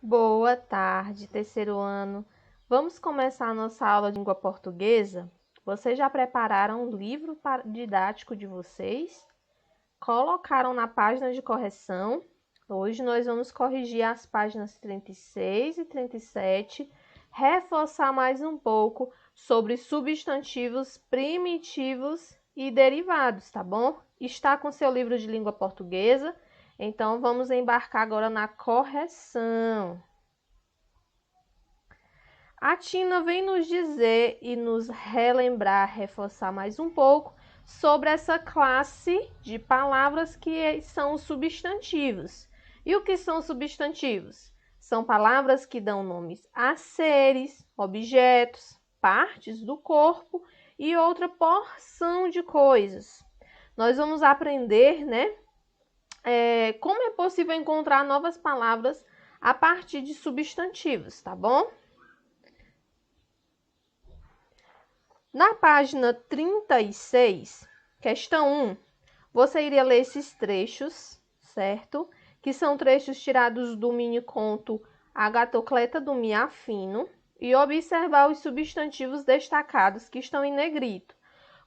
Boa tarde, terceiro ano. Vamos começar a nossa aula de língua portuguesa? Vocês já prepararam o livro didático de vocês? Colocaram na página de correção? Hoje nós vamos corrigir as páginas 36 e 37, reforçar mais um pouco sobre substantivos primitivos e derivados, tá bom? Está com seu livro de língua portuguesa? Então, vamos embarcar agora na correção. A Tina vem nos dizer e nos relembrar, reforçar mais um pouco sobre essa classe de palavras que são os substantivos. E o que são substantivos? São palavras que dão nomes a seres, objetos, partes do corpo e outra porção de coisas. Nós vamos aprender, como é possível encontrar novas palavras a partir de substantivos, tá bom? Na página 36, questão 1, você iria ler esses trechos, certo? Que são trechos tirados do mini-conto A Gatocleta do Miafino e observar os substantivos destacados que estão em negrito.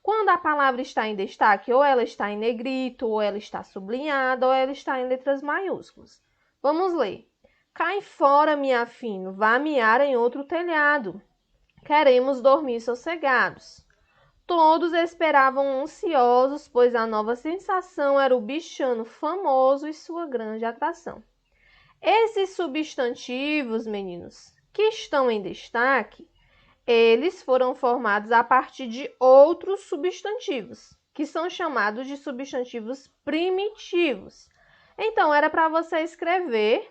Quando a palavra está em destaque, ou ela está em negrito, ou ela está sublinhada, ou ela está em letras maiúsculas. Vamos ler. Cai fora, Miafino, vá miar em outro telhado. Queremos dormir sossegados. Todos esperavam ansiosos, pois a nova sensação era o bichano famoso e sua grande atração. Esses substantivos, meninos, que estão em destaque, eles foram formados a partir de outros substantivos, que são chamados de substantivos primitivos. Então, era para você escrever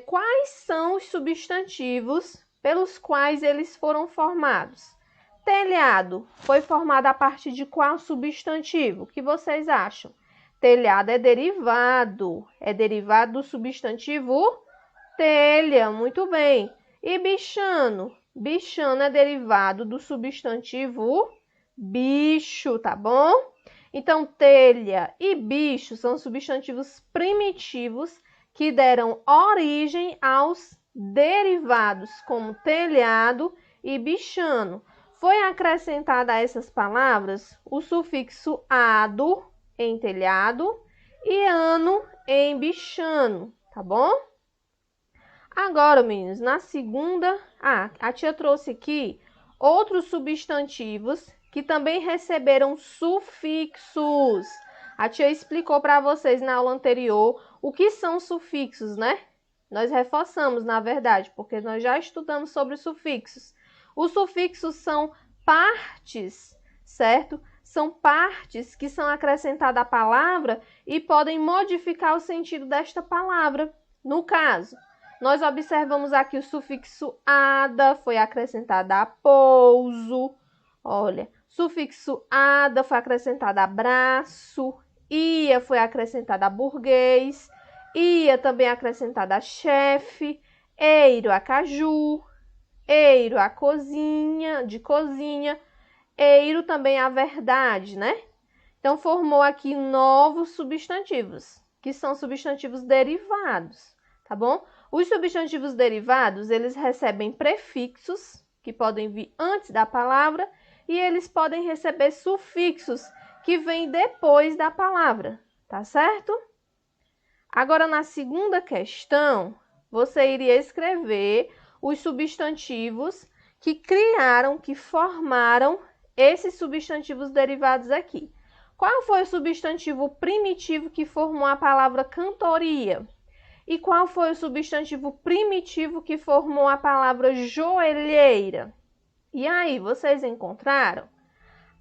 quais são os substantivos pelos quais eles foram formados. Telhado foi formado a partir de qual substantivo? O que vocês acham? Telhado é derivado do substantivo telha, muito bem. E bichano? Bichano é derivado do substantivo bicho, tá bom? Então, telha e bicho são substantivos primitivos que deram origem aos derivados, como telhado e bichano. Foi acrescentado a essas palavras o sufixo ado em telhado e ano em bichano, tá bom? Agora, meninos, na segunda... a tia trouxe aqui outros substantivos que também receberam sufixos. A tia explicou para vocês na aula anterior o que são sufixos, né? Nós reforçamos, na verdade, porque nós já estudamos sobre sufixos. Os sufixos são partes, certo? São partes que são acrescentadas à palavra e podem modificar o sentido desta palavra. No caso, nós observamos aqui o sufixo ada foi acrescentado a pouso. Olha, sufixo ada foi acrescentado a braço. Ia foi acrescentado a burguês. Ia também acrescentado a chefe. Eiro a caju. Eiro a cozinha, de cozinha. Eiro também a verdade, né? Então, formou aqui novos substantivos, que são substantivos derivados, tá bom? Os substantivos derivados, eles recebem prefixos, que podem vir antes da palavra, e eles podem receber sufixos, que vêm depois da palavra, tá certo? Agora, na segunda questão, você iria escrever os substantivos que criaram, que formaram esses substantivos derivados aqui. Qual foi o substantivo primitivo que formou a palavra cantoria? E qual foi o substantivo primitivo que formou a palavra joelheira? E aí, vocês encontraram?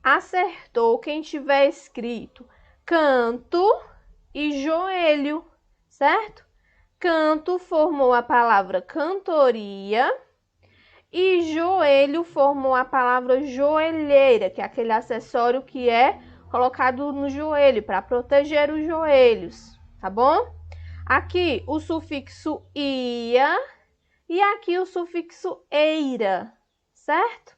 Acertou quem tiver escrito canto e joelho, certo? Canto formou a palavra cantoria e joelho formou a palavra joelheira, que é aquele acessório que é colocado no joelho para proteger os joelhos, tá bom? Aqui o sufixo ia e aqui o sufixo eira, certo?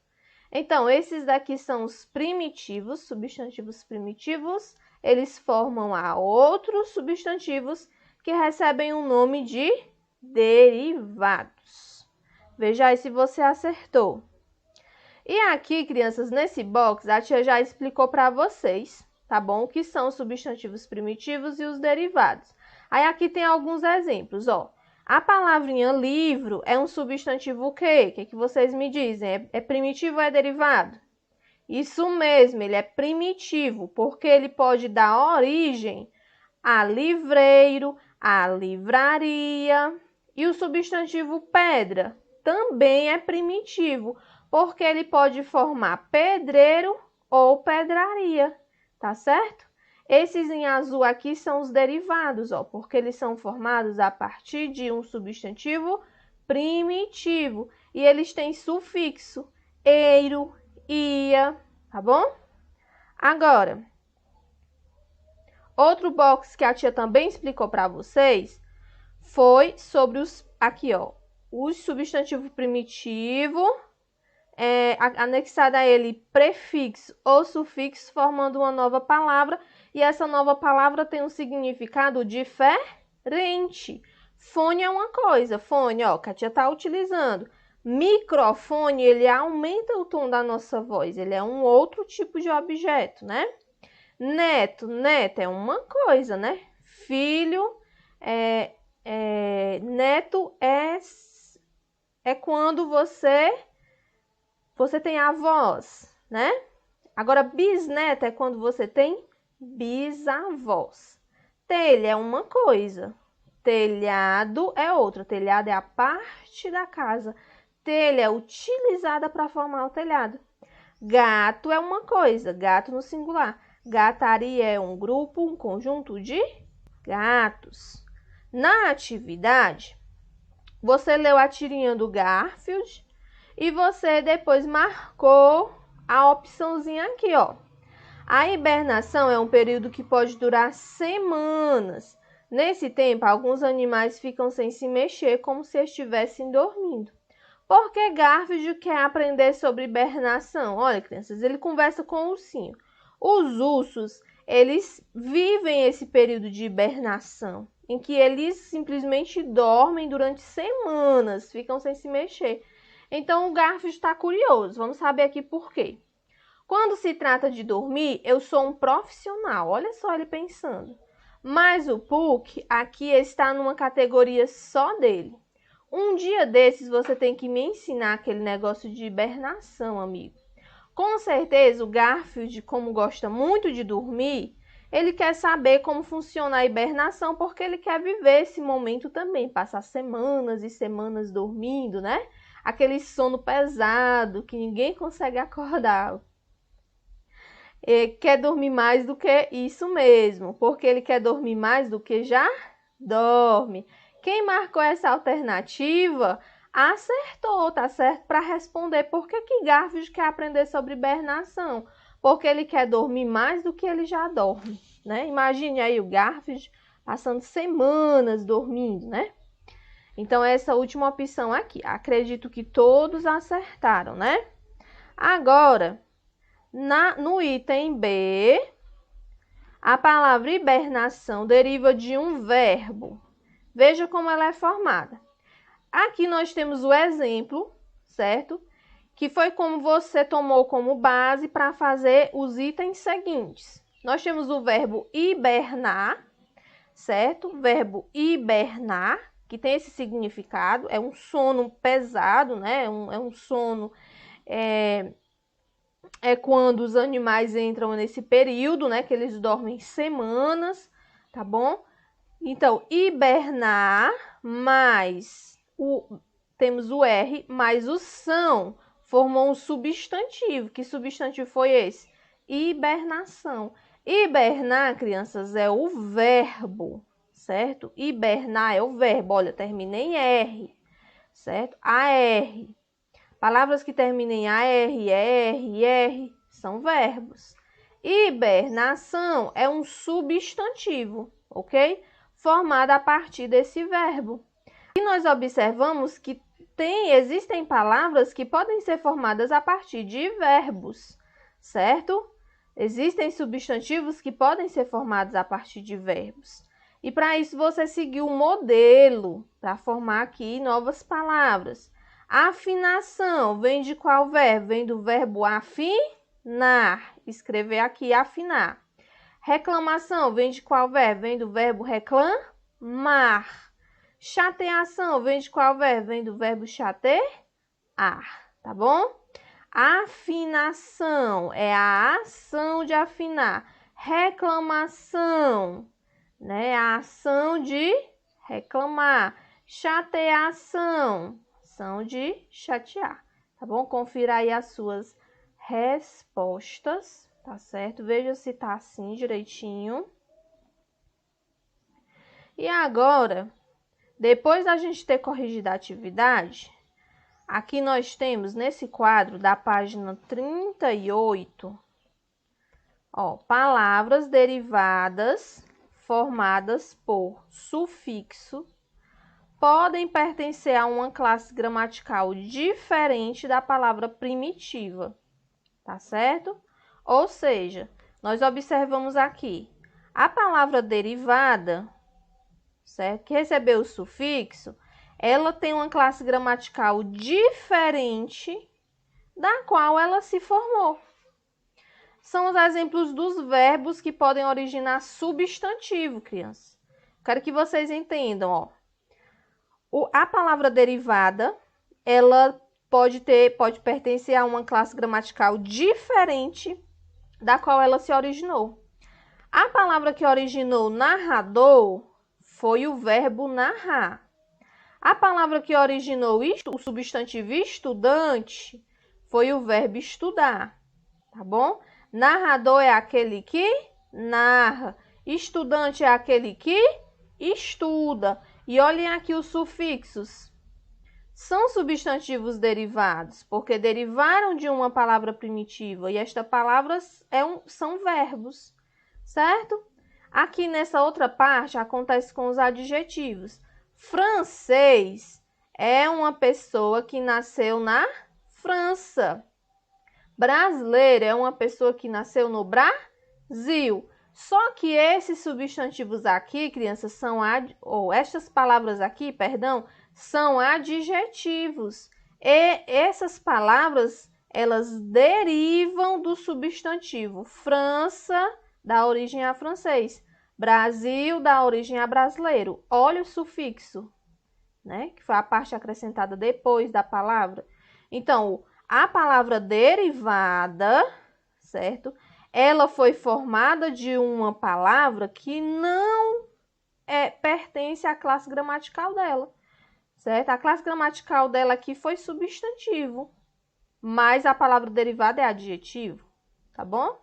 Então, esses daqui são os primitivos, substantivos primitivos, eles formam a outros substantivos que recebem o nome de derivados. Veja aí se você acertou. E aqui, crianças, nesse box, a tia já explicou para vocês, tá bom? O que são os substantivos primitivos e os derivados. Aí aqui tem alguns exemplos, ó. A palavrinha livro é um substantivo o quê? O que vocês me dizem? É primitivo ou é derivado? Isso mesmo, ele é primitivo, porque ele pode dar origem a livreiro, a livraria. E o substantivo pedra também é primitivo, porque ele pode formar pedreiro ou pedraria, tá certo? Esses em azul aqui são os derivados, ó, porque eles são formados a partir de um substantivo primitivo. E eles têm sufixo, eiro, ia, tá bom? Agora, outro box que a tia também explicou para vocês foi sobre os, aqui ó, os substantivos primitivos, anexado a ele prefixo ou sufixo, formando uma nova palavra, e essa nova palavra tem um significado diferente. Fone é uma coisa, fone, ó, que a tia tá utilizando. Microfone, ele aumenta o tom da nossa voz, ele é um outro tipo de objeto, né? Neto, neta é uma coisa, né? Filho, neto é quando você tem avós, né? Agora, bisneto é quando você tem bisavós. Telha é uma coisa, telhado é outra. Telhado é a parte da casa. Telha é utilizada para formar o telhado. Gato é uma coisa, gato no singular. Gataria é um grupo, um conjunto de gatos. Na atividade, você leu a tirinha do Garfield e você depois marcou a opçãozinha aqui, ó. A hibernação é um período que pode durar semanas. Nesse tempo, alguns animais ficam sem se mexer, como se estivessem dormindo. Por que Garfield quer aprender sobre hibernação? Olha, crianças, ele conversa com o ursinho. Os ursos, eles vivem esse período de hibernação, em que eles simplesmente dormem durante semanas, ficam sem se mexer. Então, o Garfield está curioso. Vamos saber aqui por quê. Quando se trata de dormir, eu sou um profissional. Olha só ele pensando. Mas o Puck aqui está numa categoria só dele. Um dia desses você tem que me ensinar aquele negócio de hibernação, amigo. Com certeza o Garfield, como gosta muito de dormir, ele quer saber como funciona a hibernação, porque ele quer viver esse momento também, passar semanas e semanas dormindo, né? Aquele sono pesado que ninguém consegue acordar. Ele quer dormir mais do que isso mesmo, porque ele quer dormir mais do que já dorme. Quem marcou essa alternativa acertou, tá certo? Para responder por que Garfield quer aprender sobre hibernação. Porque ele quer dormir mais do que ele já dorme, né? Imagine aí o Garfield passando semanas dormindo, né? Então, essa última opção aqui. Acredito que todos acertaram, né? Agora, no item B, a palavra hibernação deriva de um verbo. Veja como ela é formada. Aqui nós temos o exemplo, certo? Que foi como você tomou como base para fazer os itens seguintes. Nós temos o verbo hibernar, certo? O verbo hibernar, que tem esse significado, é um sono pesado, né? É um sono, quando os animais entram nesse período, né? Que eles dormem semanas, tá bom? Então, hibernar mais temos o R mais o são, formou um substantivo. Que substantivo foi esse? Hibernação. Hibernar, crianças, é o verbo, certo? Hibernar é o verbo. Olha, termina em R, certo? AR. Palavras que terminam em AR, R são verbos. Hibernação é um substantivo, ok? Formado a partir desse verbo. E nós observamos que existem palavras que podem ser formadas a partir de verbos, certo? Existem substantivos que podem ser formados a partir de verbos. E para isso você seguiu um modelo para formar aqui novas palavras. Afinação vem de qual verbo? Vem do verbo afinar. Escrever aqui afinar. Reclamação vem de qual verbo? Vem do verbo reclamar. Chateação vem de qual verbo? Vem do verbo chatear, tá bom? Afinação é a ação de afinar. Reclamação, né? É a ação de reclamar. Chateação, ação de chatear, tá bom? Confira aí as suas respostas, tá certo? Veja se tá assim direitinho. E agora, depois da gente ter corrigido a atividade, aqui nós temos nesse quadro da página 38, ó, palavras derivadas formadas por sufixo podem pertencer a uma classe gramatical diferente da palavra primitiva, tá certo? Ou seja, nós observamos aqui a palavra derivada, certo? Que recebeu o sufixo, ela tem uma classe gramatical diferente da qual ela se formou. São os exemplos dos verbos que podem originar substantivo, crianças. Quero que vocês entendam, ó. A palavra derivada, ela pode pertencer a uma classe gramatical diferente da qual ela se originou. A palavra que originou narrador foi o verbo narrar. A palavra que originou o substantivo estudante foi o verbo estudar, tá bom? Narrador é aquele que narra, estudante é aquele que estuda. E olhem aqui os sufixos. São substantivos derivados, porque derivaram de uma palavra primitiva e estas palavras são verbos, certo? Aqui nessa outra parte acontece com os adjetivos. Francês é uma pessoa que nasceu na França. Brasileiro é uma pessoa que nasceu no Brasil. Só que esses substantivos aqui, crianças, estas palavras aqui, perdão, são adjetivos. E essas palavras, elas derivam do substantivo. França dá origem a francês. Brasil dá origem a brasileiro. Olha o sufixo, né? Que foi a parte acrescentada depois da palavra. Então, a palavra derivada, certo? Ela foi formada de uma palavra que não pertence à classe gramatical dela, certo? A classe gramatical dela aqui foi substantivo, mas a palavra derivada é adjetivo, tá bom?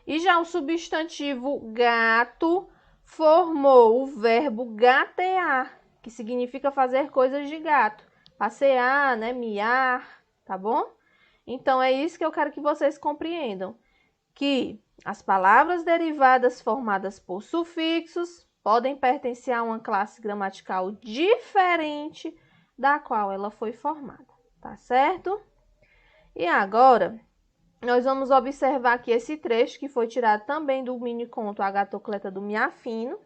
E já o substantivo gato formou o verbo gatear, que significa fazer coisas de gato. Passear, né? Miar, tá bom? Então, é isso que eu quero que vocês compreendam. Que as palavras derivadas formadas por sufixos podem pertencer a uma classe gramatical diferente da qual ela foi formada, tá certo? E agora, nós vamos observar aqui esse trecho que foi tirado também do mini-conto A Gatocleta do Miafino,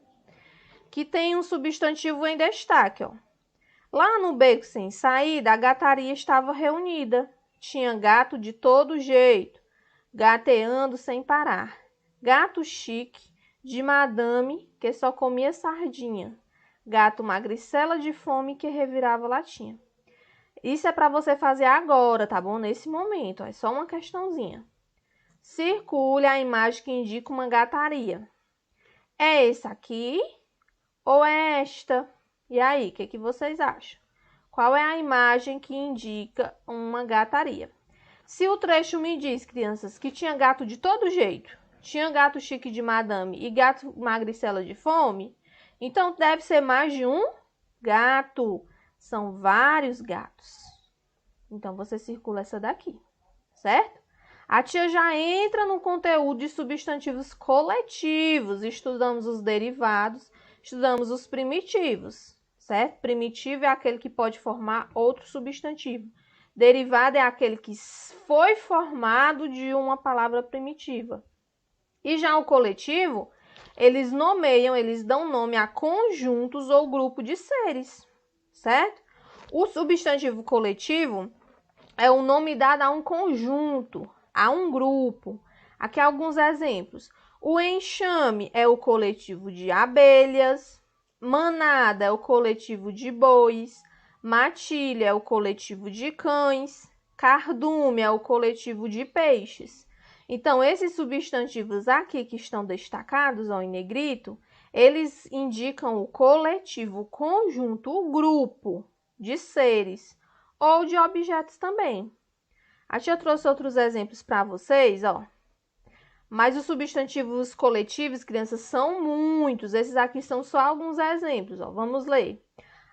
que tem um substantivo em destaque, ó. Lá no beco sem saída, a gataria estava reunida. Tinha gato de todo jeito, gateando sem parar. Gato chique, de madame, que só comia sardinha. Gato magricela de fome, que revirava latinha. Isso é para você fazer agora, tá bom? Nesse momento, é só uma questãozinha. Circule a imagem que indica uma gataria. É esse aqui ou é esta? E aí, o que vocês acham? Qual é a imagem que indica uma gataria? Se o trecho me diz, crianças, que tinha gato de todo jeito, tinha gato chique de madame e gato magricela de fome, então deve ser mais de um gato. São vários gatos. Então, você circula essa daqui, certo? A tia já entra no conteúdo de substantivos coletivos. Estudamos os derivados, estudamos os primitivos, certo? Primitivo é aquele que pode formar outro substantivo. Derivado é aquele que foi formado de uma palavra primitiva. E já o coletivo, eles nomeiam, eles dão nome a conjuntos ou grupo de seres, certo? O substantivo coletivo é o nome dado a um conjunto, a um grupo. Aqui alguns exemplos. O enxame é o coletivo de abelhas, manada é o coletivo de bois, matilha é o coletivo de cães, cardume é o coletivo de peixes. Então, esses substantivos aqui que estão destacados ó, em negrito, eles indicam o coletivo, o conjunto, o grupo de seres ou de objetos também. A tia trouxe outros exemplos para vocês, ó. Mas os substantivos coletivos, crianças, são muitos. Esses aqui são só alguns exemplos, ó. Vamos ler.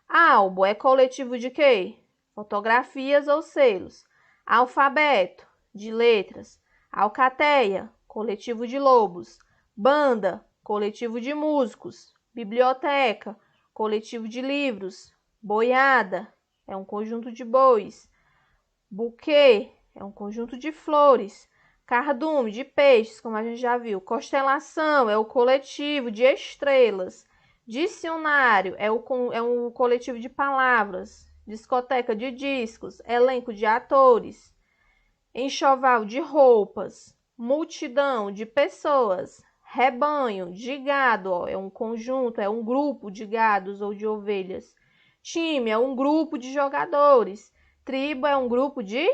Álbum é coletivo de quê? Fotografias ou selos. Alfabeto, de letras. Alcateia, coletivo de lobos. Banda, coletivo de músicos. Biblioteca, coletivo de livros. Boiada, é um conjunto de bois. Buquê, é um conjunto de flores. Cardume, de peixes, como a gente já viu. Constelação, é o coletivo de estrelas. Dicionário, é um coletivo de palavras. Discoteca, de discos. Elenco, de atores. Enxoval, de roupas. Multidão, de pessoas. Rebanho, de gado, ó, é um conjunto, é um grupo de gados ou de ovelhas. Time, é um grupo de jogadores. Tribo, é um grupo de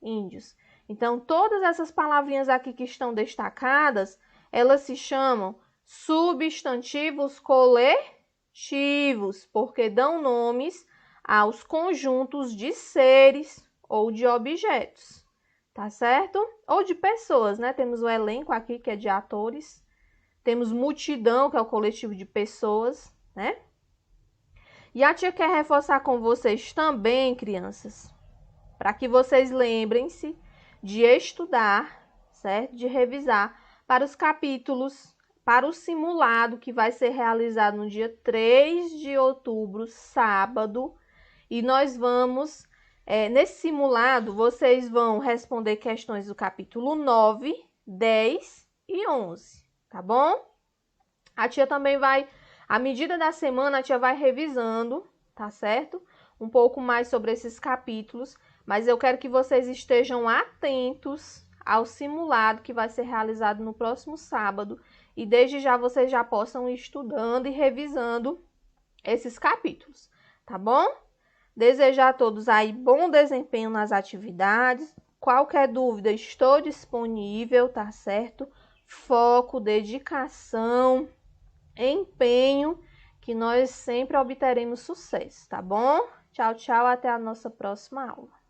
índios. Então, todas essas palavrinhas aqui que estão destacadas, elas se chamam substantivos coletivos, porque dão nomes aos conjuntos de seres ou de objetos, tá certo? Ou de pessoas, né? Temos o elenco aqui, que é de atores. Temos multidão, que é o coletivo de pessoas, né? E a tia quer reforçar com vocês também, crianças, para que vocês lembrem-se de estudar, certo? De revisar para os capítulos, para o simulado que vai ser realizado no dia 3 de outubro, sábado. E nós vamos, nesse simulado, vocês vão responder questões do capítulo 9, 10 e 11, tá bom? A tia também vai, à medida da semana, a tia vai revisando, tá certo? Um pouco mais sobre esses capítulos. Mas eu quero que vocês estejam atentos ao simulado que vai ser realizado no próximo sábado. E desde já vocês já possam ir estudando e revisando esses capítulos, tá bom? Desejar a todos aí bom desempenho nas atividades. Qualquer dúvida, estou disponível, tá certo? Foco, dedicação, empenho, que nós sempre obteremos sucesso, tá bom? Tchau, tchau, até a nossa próxima aula.